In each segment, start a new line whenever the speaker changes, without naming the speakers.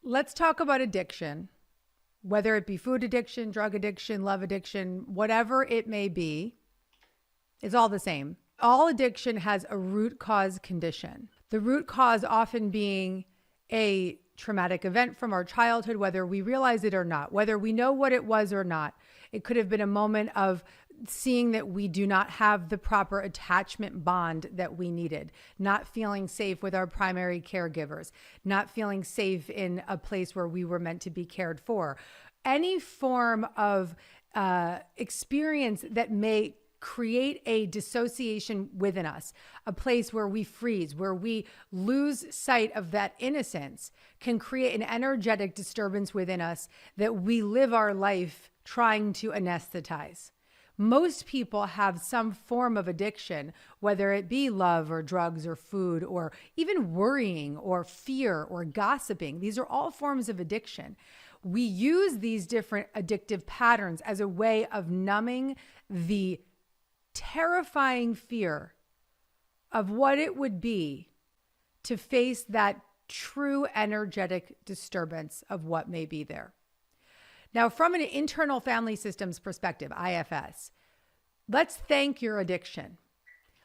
Let's talk about addiction, whether it be food addiction, drug addiction, love addiction, whatever it may be. It's all the same. All addiction has a root cause condition. The root cause often being a traumatic event from our childhood, whether we realize it or not, whether we know what it was or not. It could have been a moment of seeing that we do not have the proper attachment bond that we needed, not feeling safe with our primary caregivers, not feeling safe in a place where we were meant to be cared for. Any form of experience that may create a dissociation within us, a place where we freeze, where we lose sight of that innocence, can create an energetic disturbance within us that we live our life trying to anesthetize. Most people have some form of addiction, whether it be love or drugs or food or even worrying or fear or gossiping. These are all forms of addiction. We use these different addictive patterns as a way of numbing the terrifying fear of what it would be to face that true energetic disturbance of what may be there. Now, from an internal family systems perspective, IFS, let's thank your addiction.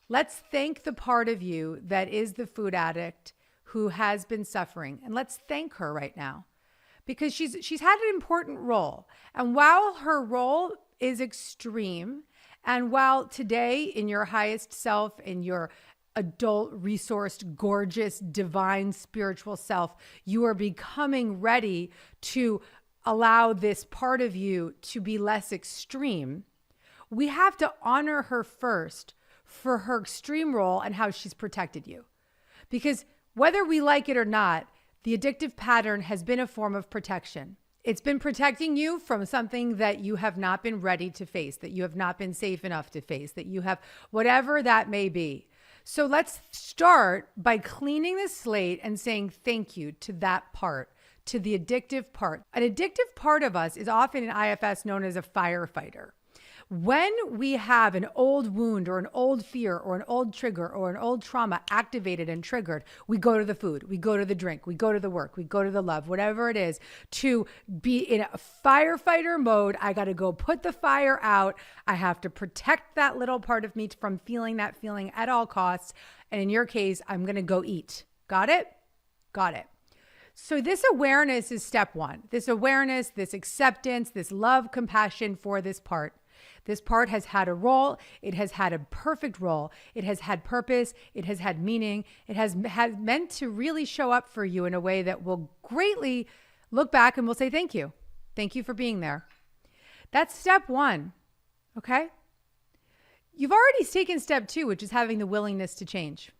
Let's thank the part of you that is the food addict who has been suffering. And let's thank her right now because she's had an important role. And while her role is extreme, and while today in your highest self, in your adult, resourced, gorgeous, divine, spiritual self, you are becoming ready to allow this part of you to be less extreme, we have to honor her first for her extreme role and how she's protected you. Because whether we like it or not, the addictive pattern has been a form of protection. It's been protecting you from something that you have not been ready to face, that you have not been safe enough to face, that you have, whatever that may be. So let's start by cleaning the slate and saying thank you to that part, to the addictive part. An addictive part of us is often in IFS known as a firefighter. When we have an old wound or an old fear or an old trigger or an old trauma activated and triggered, we go to the food, we go to the drink, we go to the work, we go to the love, whatever it is, to be in a firefighter mode. I got to go put the fire out. I have to protect that little part of me from feeling that feeling at all costs. And in your case, I'm going to go eat. Got it? Got it. So this awareness is step one. This awareness, this acceptance, this love, compassion for this part. This part has had a role. It has had a perfect role. It has had purpose. It has had meaning. It has meant to really show up for you in a way that will greatly look back and will say, thank you. Thank you for being there. That's step one. Okay. You've already taken step two, which is having the willingness to change.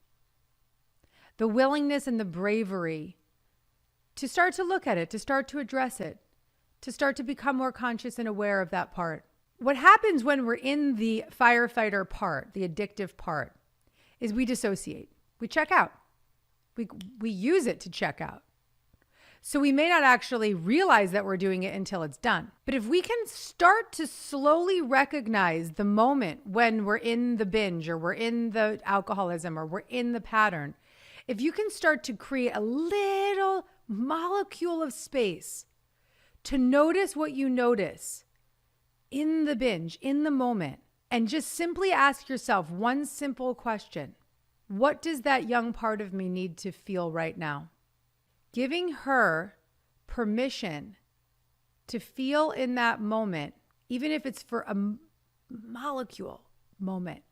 The willingness and the bravery to start to look at it, to start to address it, to start to become more conscious and aware of that part. What happens when we're in the firefighter part, the addictive part, is we dissociate. We check out. We use it to check out. So we may not actually realize that we're doing it until it's done. But if we can start to slowly recognize the moment when we're in the binge or we're in the alcoholism or we're in the pattern, if you can start to create a little molecule of space to notice what you notice in the binge, in the moment, and just simply ask yourself one simple question. What does that young part of me need to feel right now? Giving her permission to feel in that moment, even if it's for a molecule moment,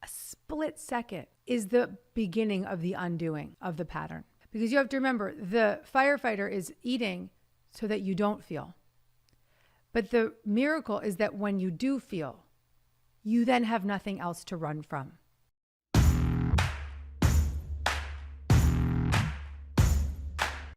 a split second, is the beginning of the undoing of the pattern. Because you have to remember, the firefighter is eating so that you don't feel. But the miracle is that when you do feel, you then have nothing else to run from.